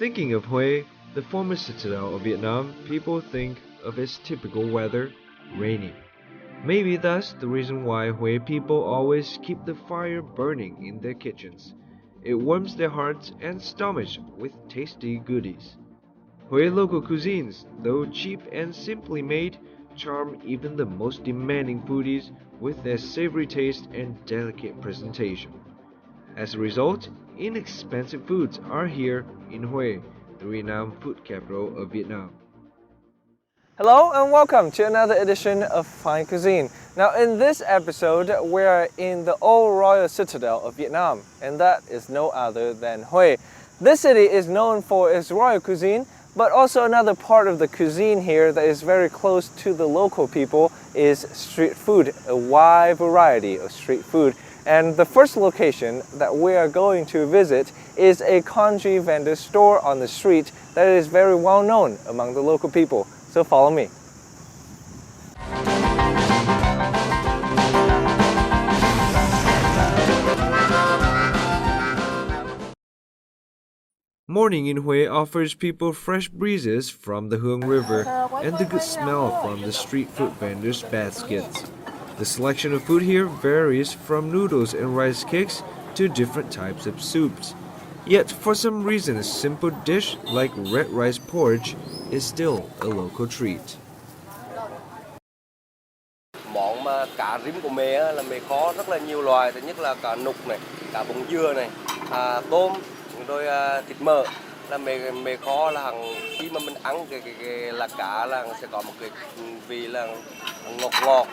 Thinking of Hue, the former citadel of Vietnam, people think of its typical weather, rainy. Maybe that's the reason why Hue people always keep the fire burning in their kitchens. It warms their hearts and stomachs with tasty goodies. Hue local cuisines, though cheap and simply made, charm even the most demanding foodies with their savory taste and delicate presentation. As a result, inexpensive foods are here in Hue, the renowned food capital of Vietnam. Hello and welcome to another edition of Fine Cuisine. Now in this episode, we're in the old royal citadel of Vietnam, and that is no other than Hue. This city is known for its royal cuisine, but also another part of the cuisine here that is very close to the local people is street food, a wide variety of street food. And the first location that we are going to visit is a congee vendor store on the street that is very well known among the local people. So follow me. Morning in Hue offers people fresh breezes from the Hue River and the good smell from the street food vendors' baskets. The selection of food here varies from noodles and rice cakes to different types of soups. Yet for some reason a simple dish like red rice porridge is still a local treat. Món mà cá rim của mề là mề kho rất là nhiều loài, thứ nhất là cá nục này, cá bông dưa này, tôm, rồi thịt mỡ là mề kho là khi mà mình ăn cái là cá là sẽ có một cái vị là ngọt ngọt,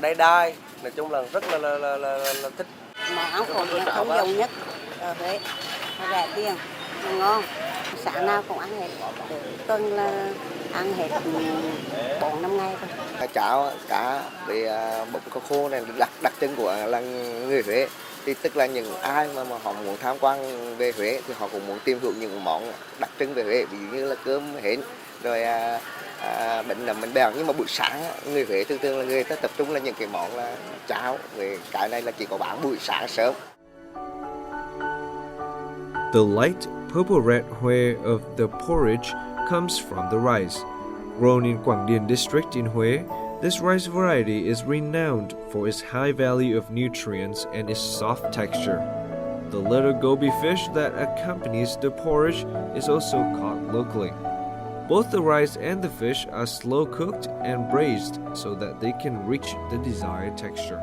đai đai, nói chung là rất là thích. Món ăn phổ biến không dùng nhất ở Huế, rẻ tiền, ngon, sáng nào cũng ăn hết, tuần là ăn hết 4-5 ngày thôi. Cháo cá với bột cá khô này đặc trưng của là người Huế, thì tức là những ai mà họ muốn tham quan về Huế thì họ cũng muốn tìm hiểu những món đặc trưng về Huế, ví dụ như là cơm hến rồi bánh nậm bánh bèo. Nhưng mà buổi sáng người Huế thường là người ta tập trung là những cái món là cháo, về cái này là chỉ có bán buổi sáng sớm. The light purple-red hue of the porridge comes from the rice. Grown in Quang Dien district in Hue, this rice variety is renowned for its high value of nutrients and its soft texture. The little goby fish that accompanies the porridge is also caught locally. Both the rice and the fish are slow cooked and braised so that they can reach the desired texture.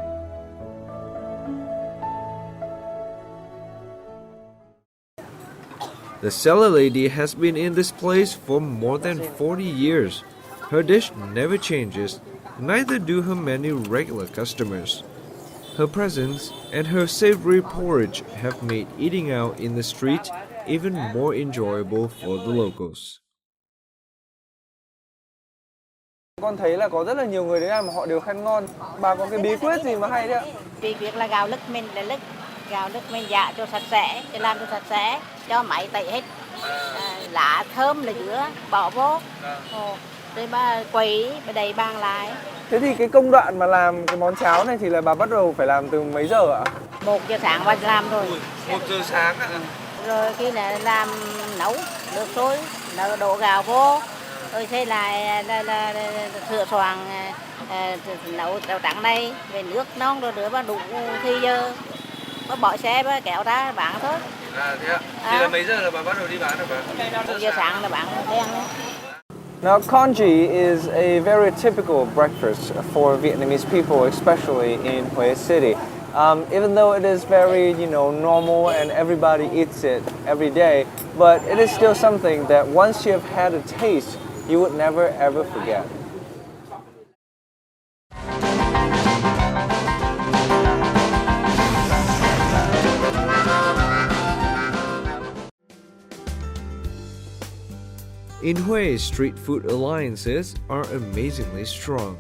The cellar lady has been in this place for more than 40 years. Her dish never changes, neither do her many regular customers. Her presence and her savory porridge have made eating out in the street even more enjoyable for the locals. Con thấy là có rất là nhiều người đến làm mà họ đều khen ngon. Bà có cái bí quyết gì mà hay đấy ạ? Bí quyết là gạo lứt mình gạo lứt mình dạ cho sạch sẽ, cho làm cho sạch sẽ, cho máy tẩy hết, lá thơm là giữa bỏ vô, rồi bà quấy, bà đầy bàn lại. Thế thì cái công đoạn mà làm cái món cháo này thì là bà bắt đầu phải làm từ mấy giờ ạ? 1 giờ sáng bà làm rồi. 1 giờ sáng ạ? Rồi khi là làm nấu được thôi, đổ gạo vô, rồi thế là sửa soạn nấu cháo trắng này, về nước nóng rồi rửa bà đủ thì giờ bà bỏ xe bà kéo ra bán thôi. Thế ạ? Thì là mấy giờ là bà bắt đầu đi bán hả bà? 1 giờ sáng là bán đen. Now, congee is a very typical breakfast for Vietnamese people, especially in Hue City. Even though it is very, normal and everybody eats it every day, but it is still something that once you have had a taste, you would never ever forget. In Hue, street food alliances are amazingly strong.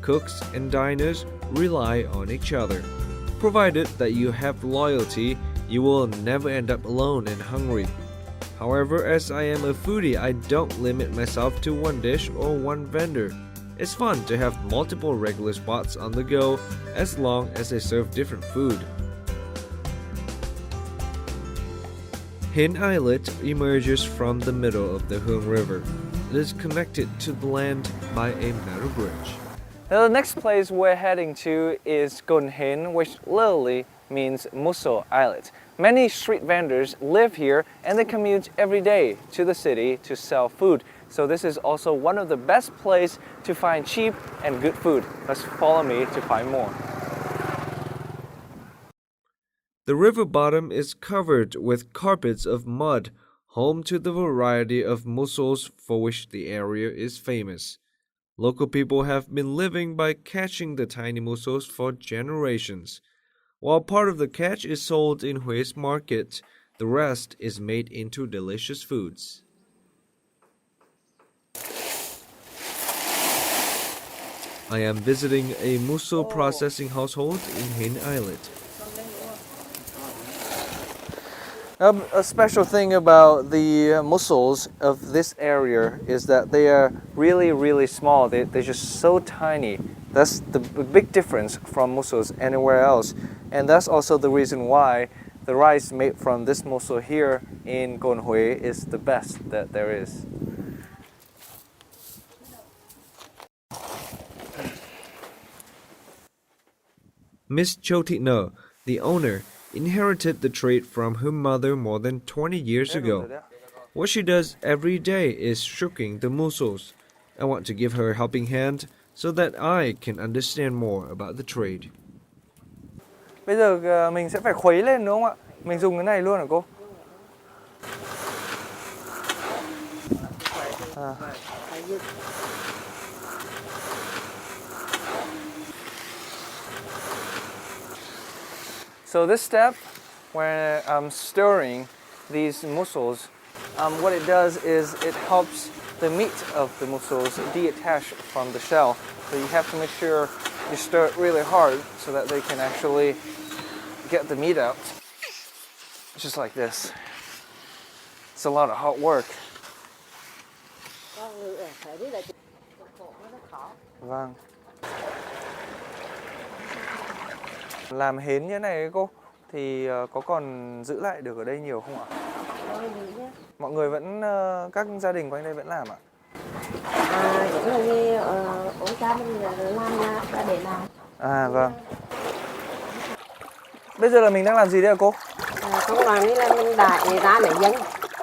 Cooks and diners rely on each other. Provided that you have loyalty, you will never end up alone and hungry. However, as I am a foodie, I don't limit myself to one dish or one vendor. It's fun to have multiple regular spots on the go as long as they serve different food. Hien Islet emerges from the middle of the Hue River. It is connected to the land by a metal bridge. Now the next place we're heading to is Gon Hien, which literally means Musou Islet. Many street vendors live here and they commute every day to the city to sell food. So this is also one of the best places to find cheap and good food. Let's follow me to find more. The river bottom is covered with carpets of mud, home to the variety of mussels for which the area is famous. Local people have been living by catching the tiny mussels for generations. While part of the catch is sold in Hue's market, the rest is made into delicious foods. I am visiting a mussel processing household in Hien Islet. A special thing about the mussels of this area is that they are really small. They're just so tiny. That's the big difference from mussels anywhere else. And that's also the reason why the rice made from this mussel here in Gon Hue is the best that there is. Miss Cho Thị Nở, the owner, inherited the trade from her mother more than 20 years ago. What she does every day is shucking the mussels. I want to give her a helping hand so that I can understand more about the trade. Bây giờ mình sẽ phải khuấy lên đúng không ạ? Mình dùng cái này luôn hả cô? So this step, where I'm stirring these mussels, what it does is it helps the meat of the mussels detach from the shell. So you have to make sure you stir it really hard so that they can actually get the meat out. Just like this. It's a lot of hard work. Vâng. Làm hến như này cô thì có còn giữ lại được ở đây nhiều không ạ? Mọi người vẫn các gia đình quanh đây vẫn làm ạ? Giống như ổ cha mình làm đã để làm. À vâng. Bây giờ là mình đang làm gì đây ạ cô? Không làm như là mình đãi ra để nhân.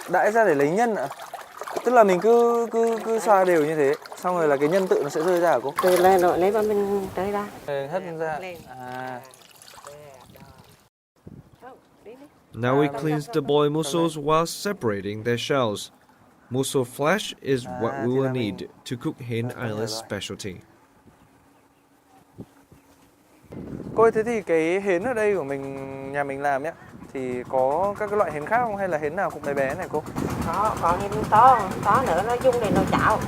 Đãi ra để lấy nhân ạ? Tức là mình cứ xoa đều như thế, xong rồi là cái nhân tự nó sẽ rơi ra hả cô? Từ lên rồi lấy và mình tới ra. Hất ra. À. Now he cleans the boiled mussels while separating their shells. Mussel flesh is what we will need to cook Hien Islet's specialty. Cô ơi, thế thì cái hến ở đây của nhà mình làm nhé, thì có các cái loại hến khác không hay là hến nào cũng bé bé này cô? Có hến to nữa nó dùng để nấu cháo.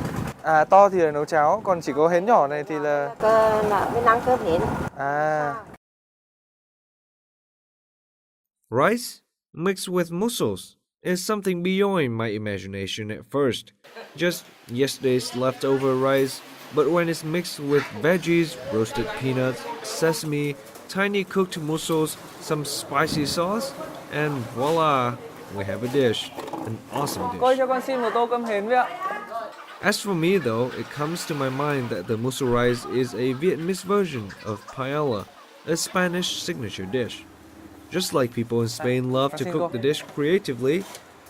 À, to thì là nấu cháo, còn chỉ có hến nhỏ này thì là Mình ăn cơm hến. À. Rice mixed with mussels is something beyond my imagination at first. Just yesterday's leftover rice, but when it's mixed with veggies, roasted peanuts, sesame, tiny cooked mussels, some spicy sauce, and voila, we have a dish. An awesome Cô ơi, dish. cho con xin một tô cơm hến với ạ. As for me though, it comes to my mind that the mussel rice is a Vietnamese version of paella, a Spanish signature dish. Just like people in Spain love to cook the dish creatively,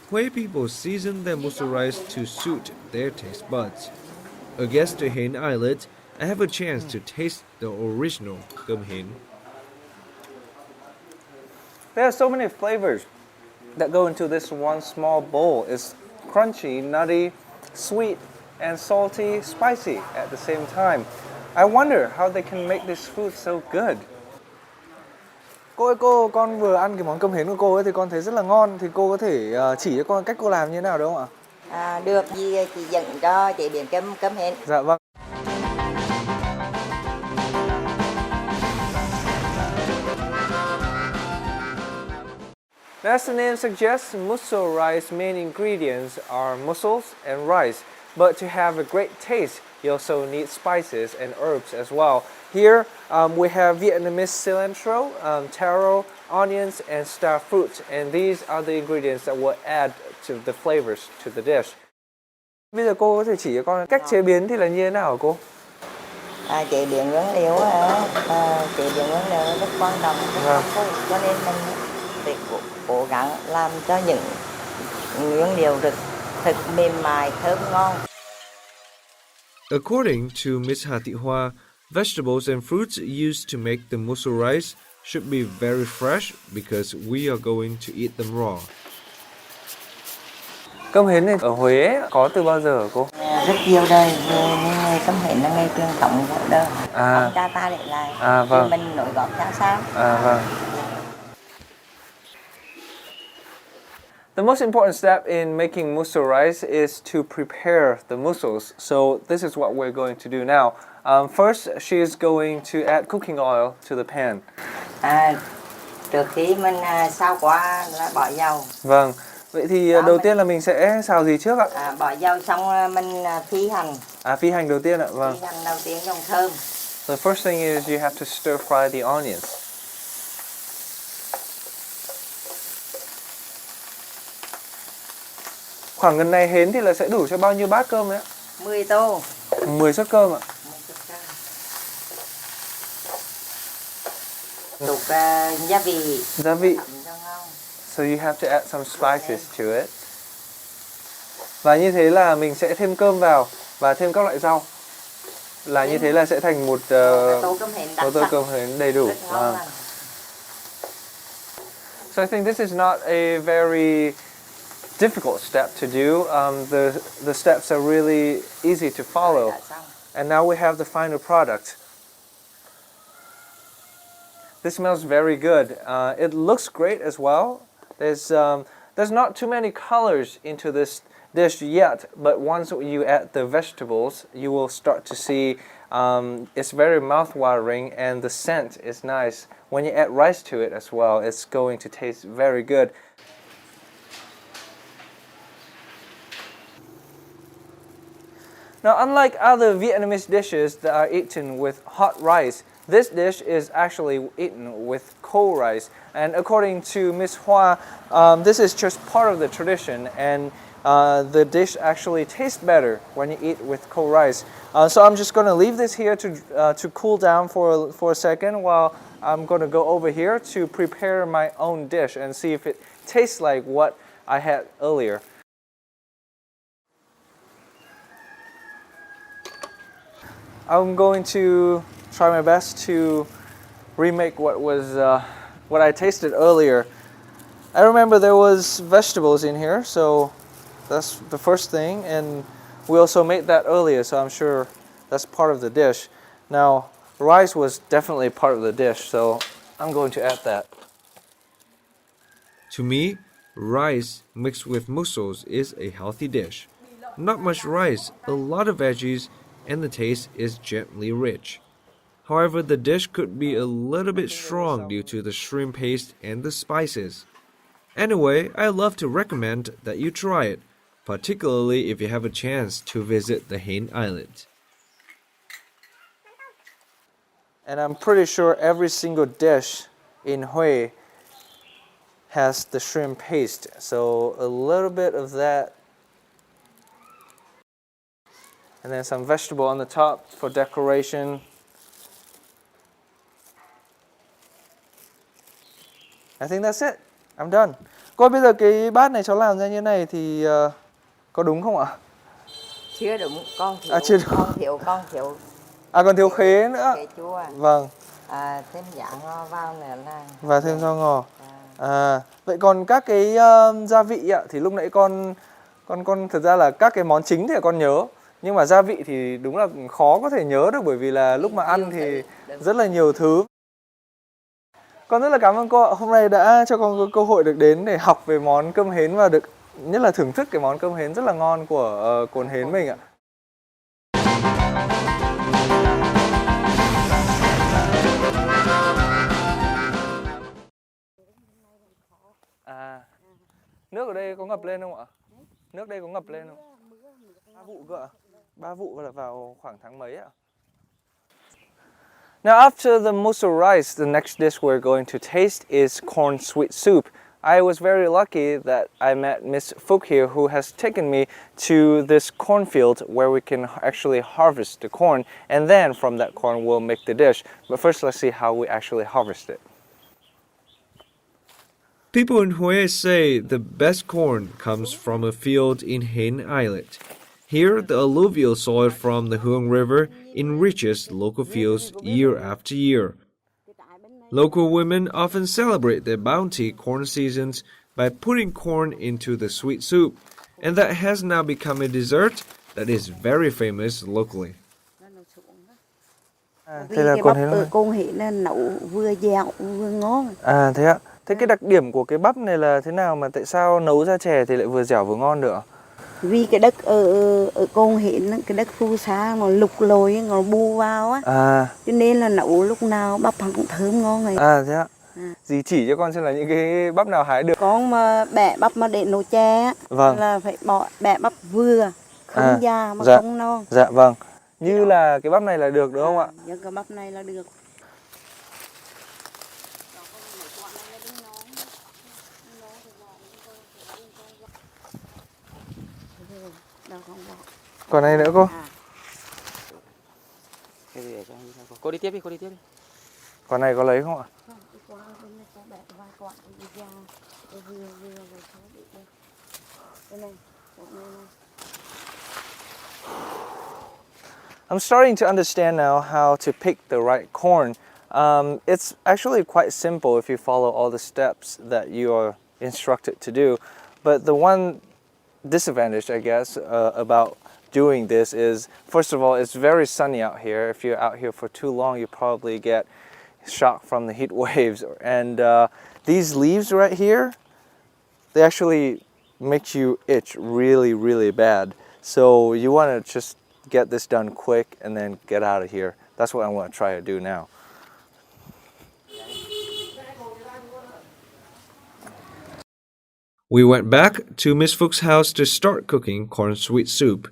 Hue people season their mussel rice to suit their taste buds. A guest to Hien Islet, I have a chance to taste the original cơm hến. There are so many flavors that go into this one small bowl. It's crunchy, nutty, sweet, and salty, spicy at the same time. I wonder how they can make this food so good. Cô ơi, con vừa ăn cái món cơm hến của cô ấy thì con thấy rất là ngon. Thì cô có thể chỉ cho con cách cô làm như thế nào được không ạ? Được, chị dẫn cho chế biến cơm hến. Dạ vâng. As the name suggests, mussel rice main ingredients are mussels and rice. But to have a great taste, you also need spices and herbs as well. Here we have Vietnamese cilantro, taro, onions and star fruit, and these are the ingredients that will add to the flavors to the dish. Bây giờ cô có thể chỉ cho con cách chế biến thì là như thế nào hả cô? Chế biến nguyên liệu chế biến nguyên liệu rất quan trọng, cho nên mình phải cố gắng làm cho những nguyên liệu thật mềm mại, thơm ngon. According to Miss Hà Thị Hoa, vegetables and fruits used to make the mussel rice should be very fresh because we are going to eat them raw. Cơm hến này ở Huế có từ bao giờ hả cô? Rất nhiều đời, nghề cơm hến là nghề truyền thống của đời. Ông cha ta để lại, vâng. mình nối gót cha sau. Vâng. The most important step in making mussel rice is to prepare the mussels. So this is what we're going to do now. First, she is going to add cooking oil to the pan. Trước khi mình xào qua là bỏ dầu. Vâng. Vậy thì đầu tiên là mình sẽ xào gì trước ạ? Bỏ dầu xong mình phi hành. Phi hành đầu tiên ạ. Vâng. Phi hành đầu tiên dùng thơm. The first thing is you have to stir fry the onions. Khoảng gần này hến thì là sẽ đủ cho bao nhiêu bát cơm đấy ạ? 10 tô. 10 suất cơm ạ. Tục gia vị. Gia vị. So you have to add some spices to it. Và như thế là mình sẽ thêm cơm vào và thêm các loại rau. Là như thế là sẽ thành một tô cơm hến đầy đủ. So I think this is not a very difficult step to do. The steps are really easy to follow. And now we have the final product. This smells very good. It looks great as well. There's not too many colors into this dish yet, but once you add the vegetables, you will start to see it's very mouth-watering and the scent is nice. When you add rice to it as well, it's going to taste very good. Now, unlike other Vietnamese dishes that are eaten with hot rice, this dish is actually eaten with cold rice. And according to Miss Hoa, this is just part of the tradition, and the dish actually tastes better when you eat with cold rice. So I'm just going to leave this here to cool down for a second while I'm going to go over here to prepare my own dish and see if it tastes like what I had earlier. I'm going to try my best to remake what I tasted earlier. I remember there was vegetables in here, so that's the first thing, and we also made that earlier, so I'm sure that's part of the dish. Now, rice was definitely part of the dish, so I'm going to add that. To me, rice mixed with mussels is a healthy dish. Not much rice, a lot of veggies, and the taste is gently rich. However, the dish could be a little bit strong due to the shrimp paste and the spices. Anyway, I love to recommend that you try it, particularly if you have a chance to visit the Hến Island. And I'm pretty sure every single dish in Hue has the shrimp paste, so a little bit of that. And then some vegetable on the top for decoration. I think that's it. I'm done. Cô bây giờ cái bát này cháu làm ra như này thì có đúng không ạ? Chưa đúng, con thiếu, chưa đúng. con thiếu. Còn thiếu khế nữa. Khế chua. Vâng. Thêm giá ngò vào nữa là. Và thêm rau ngò. Vậy còn các cái gia vị ạ thì lúc nãy con thực ra là các cái món chính thì con nhớ. Nhưng mà gia vị thì đúng là khó có thể nhớ được, bởi vì là lúc mà ăn thì rất là nhiều thứ. Con rất là cảm ơn cô ạ. Hôm nay đã cho con có cơ hội được đến để học về món cơm hến và được nhất là thưởng thức cái món cơm hến rất là ngon của cồn hến mình ạ. Nước ở đây có ngập lên không ạ? Nước đây có ngập lên không? 3 vụ cơ ạ? 3 vụ là vào khoảng tháng mấy ạ? Now after the Musou rice, the next dish we're going to taste is corn sweet soup. I was very lucky that I met Miss Phúc here, who has taken me to this cornfield where we can actually harvest the corn, and then from that corn we'll make the dish. But first let's see how we actually harvest it. People in Hue say the best corn comes from a field in Hến Islet. Here, the alluvial soil from the Huang River enriches local fields year after year. Local women often celebrate their bounty corn seasons by putting corn into the sweet soup, and that has now become a dessert that is very famous locally. Thế là con ở Cồn Hến là nấu vừa dẻo vừa ngon. Thế ạ. Thế cái đặc điểm của cái bắp này là thế nào mà tại sao nấu ra chè thì lại vừa dẻo vừa ngon được? Vì cái đất ở Cồn Hến, cái đất phù sa nó lục lồi, nó bu vào á. Cho nên là nấu lúc nào bắp cũng thơm ngon này. Thế ạ. Dì chỉ cho con xem là những cái bắp nào hái được. Con mà bẻ bắp mà để nấu chè á, là phải bẻ bắp vừa, không già mà không non. Dạ vâng. Như là cái bắp này là được đúng không ạ? Những cái bắp này là được. Còn này nữa cô? Cô đi tiếp đi, cô đi tiếp đi. Còn này có lấy không ạ? I'm starting to understand now how to pick the right corn. It's actually quite simple if you follow all the steps that you are instructed to do. But the one disadvantage, I guess, about doing this is, first of all, it's very sunny out here. If you're out here for too long, you probably get shocked from the heat waves. And these leaves right here, they actually make you itch really, really bad. So you want to just get this done quick and then get out of here. That's what I want to try to do now. We went back to Miss Phúc house to start cooking corn sweet soup.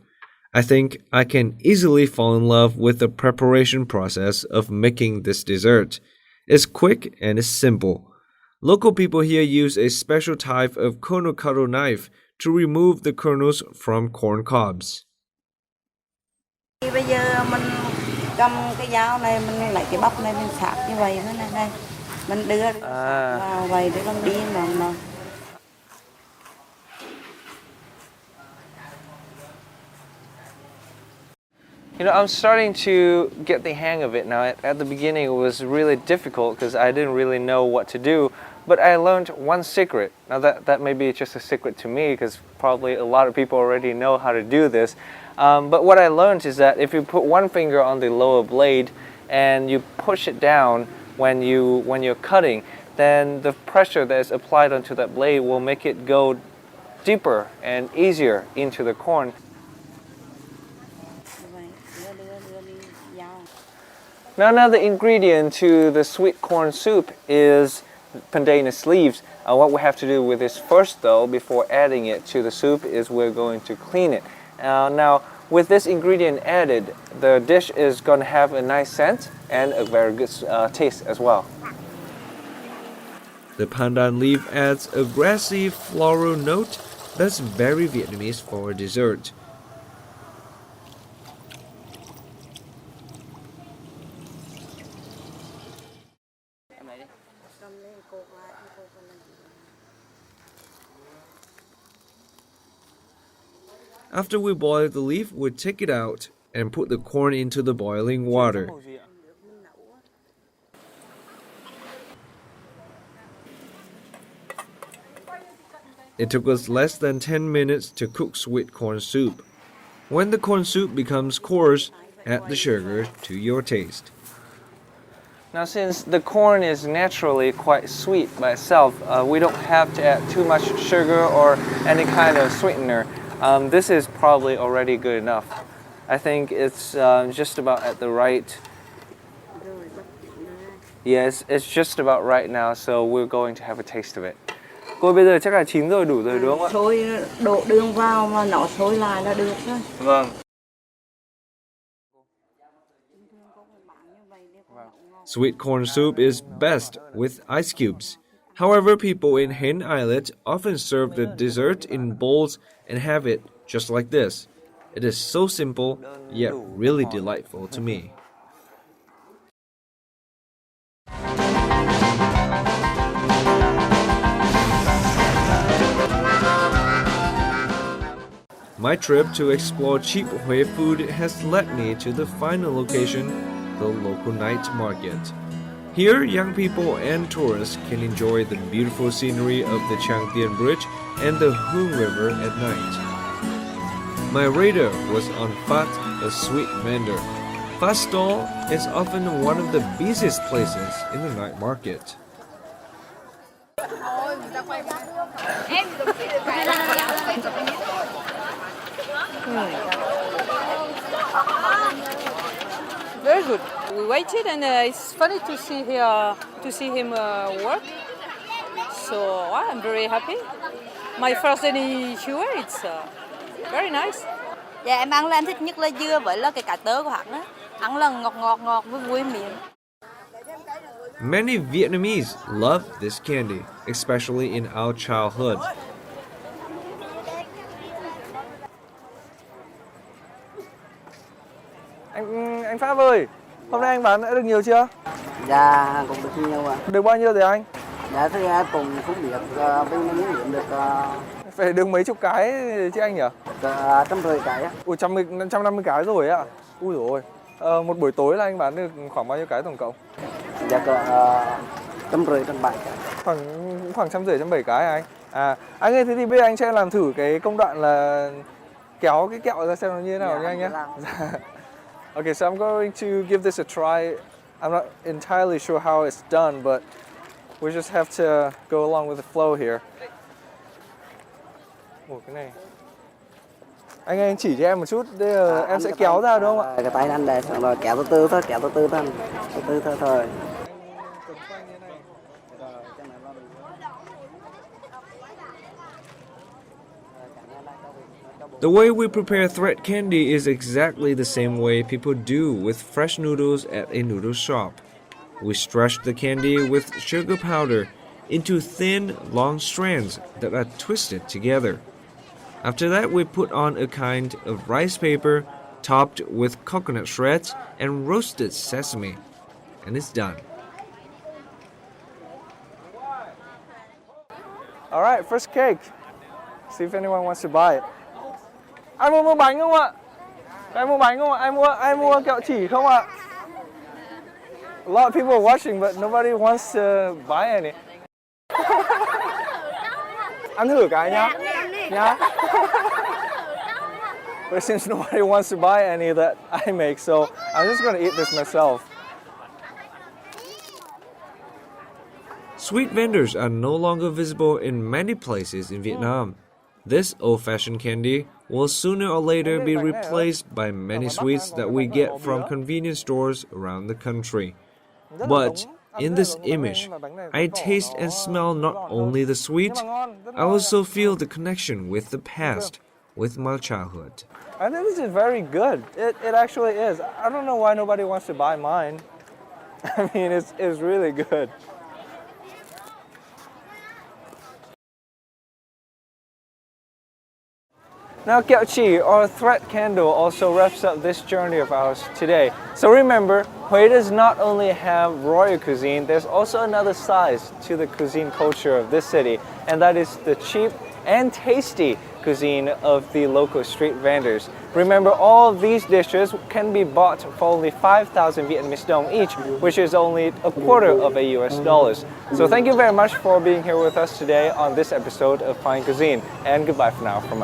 I think I can easily fall in love with the preparation process of making this dessert. It's quick and it's simple. Local people here use a special type of kono knife to remove the kernels from corn cobs. Bây giờ mình cầm cái dao này, mình lấy cái bắp này mình sạc như vậy thế này đây. Mình đưa vào vậy để con đi mà. You know, I'm starting to get the hang of it now. At the beginning, it was really difficult because I didn't really know what to do. But I learned one secret. Now that may be just a secret to me because probably a lot of people already know how to do this. But what I learned is that if you put one finger on the lower blade and you push it down when you're cutting, then the pressure that is applied onto that blade will make it go deeper and easier into the corn. Now another ingredient to the sweet corn soup is pandanus leaves. What we have to do with this first though, before adding it to the soup, is we're going to clean it. Now with this ingredient added, the dish is going to have a nice scent and a very good taste as well. The pandan leaf adds a grassy floral note that's very Vietnamese for a dessert. After we boil the leaf, we take it out and put the corn into the boiling water. It took us less than 10 minutes to cook sweet corn soup. When the corn soup becomes coarse, add the sugar to your taste. Now since the corn is naturally quite sweet by itself, we don't have to add too much sugar or any kind of sweetener. This is probably already good enough. I think it's just about at the right. Yes, it's just about right now, so we're going to have a taste of it. Cô bây giờ chắc là chín rồi, đủ rồi đúng không ạ? Sôi đổ đường vào mà nó sôi lại là được thôi. Vâng. Sweet corn soup is best with ice cubes. However, people in Hen Islet often serve the dessert in bowls and have it just like this. It is so simple, yet really delightful to me. My trip to explore cheap Hue food has led me to the final location, the local night market. Here, young people and tourists can enjoy the beautiful scenery of the Changtian Bridge and the Hue River at night. My radar was on Phat, a sweet vendor. Phat stall is often one of the busiest places in the night market. Very good. We waited, and it's funny to see him work. So I'm very happy. My first day in Hue, it's very nice. Dạ em ăn lên em thích nhất là dưa với là cái cà tớ của hắn á. Ăn là ngọt vui vui miệng. Many Vietnamese love this candy, especially in our childhood. Anh Pháp ơi, hôm nay anh bán đã được nhiều chưa? Dạ cũng được nhiều ạ. Được bao nhiêu rồi anh? Dạ thì cùng cũng được bên miếng điện được Phải được mấy chục cái chứ anh nhỉ? 150 cái á. Ui, 150 cái rồi ạ. Ui dồi ôi. Một buổi tối là anh bán được khoảng bao nhiêu cái tổng cộng? Dạ cỡ 150 170. Khoảng 150 170 cái anh. À, anh ơi, thế thì bây giờ anh cho em làm thử cái công đoạn là kéo cái kẹo ra xem nó như thế nào nha anh nhé. Okay, so I'm going to give this a try. I'm not entirely sure how it's done, but we just have to go along with the flow here. Ủa, cái này. Anh chỉ cho em một chút, đây là em sẽ kéo ra đúng không ạ? Cái tay anh đây, xong rồi kéo từ từ thôi, kéo từ từ thôi. Từ từ thôi. The way we prepare thread candy is exactly the same way people do with fresh noodles at a noodle shop. We stretch the candy with sugar powder into thin, long strands that are twisted together. After that, we put on a kind of rice paper topped with coconut shreds and roasted sesame, and it's done. All right, first cake. See if anyone wants to buy it. Ai mua bánh không ạ? Ai mua bánh không ạ? Ai mua kẹo chỉ không ạ? A lot of people are watching, but nobody wants to buy any. Ăn thử cái nhá. Nhá. But since nobody wants to buy any that I make, so I'm just going to eat this myself. Sweet vendors are no longer visible in many places in Vietnam. This old-fashioned candy will sooner or later be replaced by many sweets that we get from convenience stores around the country. But in this image, I taste and smell not only the sweet, I also feel the connection with the past, with my childhood. I think this is very good. It actually is. I don't know why nobody wants to buy mine. I mean, it's really good. Now, kẹo chỉ or thread candle also wraps up this journey of ours today. So remember, Hue does not only have royal cuisine, there's also another side to the cuisine culture of this city, and that is the cheap and tasty cuisine of the local street vendors. Remember, all of these dishes can be bought for only 5,000 Vietnamese dong each, which is only a quarter of a US dollars. So thank you very much for being here with us today on this episode of Fine Cuisine, and goodbye for now from us.